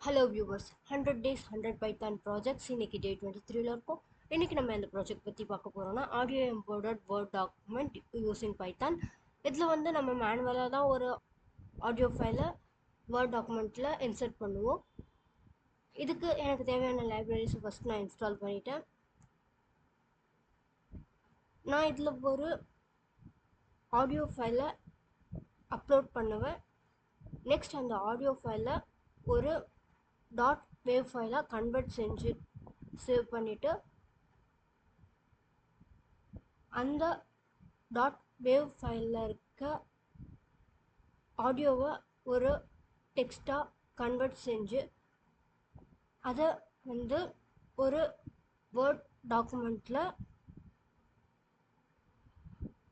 Hello viewers, 100 days 100 Python projects இன்னைக்கு டே 23ல இருக்கும். இன்னைக்கு நம்ம இந்த ப்ராஜெக்ட் பற்றி பார்க்க போகிறோம்னா audio imported word document using Python. இதில் வந்து நம்ம மேனுவலாக தான் ஒரு ஆடியோ ஃபைலை வேர்ட் டாக்குமெண்ட்டில் இன்சர்ட் பண்ணுவோம். இதுக்கு எனக்கு தேவையான லைப்ரரிஸை ஃபஸ்ட் நான் இன்ஸ்டால் பண்ணிட்டேன். நான் இதில் ஒரு ஆடியோ ஃபைலை அப்லோட் பண்ணுவேன். நெக்ஸ்ட் அந்த ஆடியோ ஃபைலை ஒரு டாட் வேவ் ஃபைலாக கன்வெர்ட் செஞ்சு சேவ் பண்ணிவிட்டு அந்த டாட் வேவ் ஃபைலில் இருக்க ஆடியோவை ஒரு டெக்ஸ்டாக கன்வெர்ட் செஞ்சு அதை வந்து ஒரு வேர்ட் டாக்குமெண்ட்டில்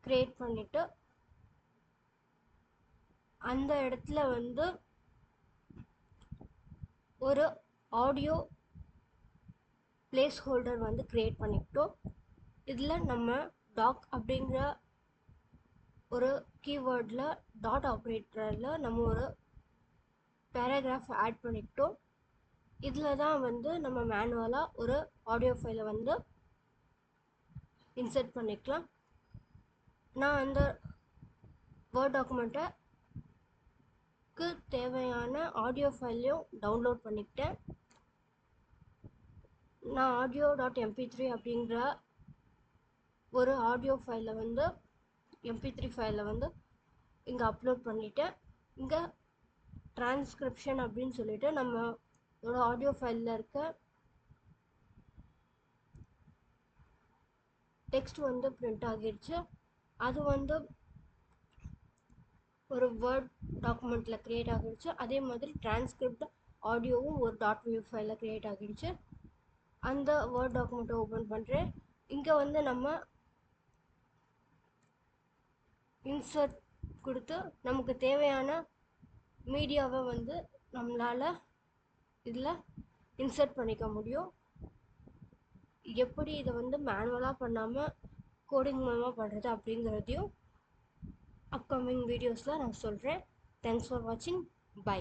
க்ரியேட் பண்ணிவிட்டு அந்த இடத்துல வந்து ஒரு ஆடியோ பிளேஸ் ஹோல்டர் வந்து க்ரியேட் பண்ணிக்கிட்டோம். இதில் நம்ம டாக் அப்படிங்கிற ஒரு கீவேர்டில் டாட் ஆப்ரேட்டரில் நம்ம ஒரு பேராகிராஃப் ஆட் பண்ணிக்கிட்டோம். இதில் தான் வந்து நம்ம மேனுவலாக ஒரு ஆடியோ ஃபைலை வந்து இன்சர்ட் பண்ணிக்கலாம். நான் அந்த வேர்ட் டாக்குமெண்ட்டுக்கு தேவையான ஆடியோ ஃபைலையும் டவுன்லோட் பண்ணிக்கிட்டேன். நான் audio.mp3 அப்படிங்கிற ஒரு ஆடியோ ஃபைலை வந்து mp3 ஃபைலை வந்து இங்கே அப்லோட் பண்ணிட்டேன். இங்கே டிரான்ஸ்கிரிப்ஷன் அப்படின்னு சொல்லிட்டு நம்மளோட ஆடியோ ஃபைலில் இருக்க டெக்ஸ்ட் வந்து பிரிண்ட் ஆகிடுச்சு. அது வந்து ஒரு வேர்ட் டாக்குமெண்ட்டில் க்ரியேட் ஆகிடுச்சு. அதே மாதிரி டிரான்ஸ்கிரிப்ட் ஆடியோவும் ஒரு டாட் வேவ் ஃபைலில் க்ரியேட் ஆகிடுச்சு. அந்த வேர்ட் டாக்குமெண்ட்டை ஓப்பன் பண்ணுறேன். இங்கே வந்து நம்ம இன்சர்ட் கொடுத்து நமக்கு தேவையான மீடியாவை வந்து நம்மளால் இதில் இன்சர்ட் பண்ணிக்க முடியும். எப்படி இதை வந்து மேனுவலாக பண்ணாமல் கோடிங் மூலமாக பண்ணுறது அப்படிங்கிறதையும் அப்கமிங் வீடியோஸில் நான் சொல்கிறேன். தேங்க்ஸ் ஃபார் வாட்சிங். பை.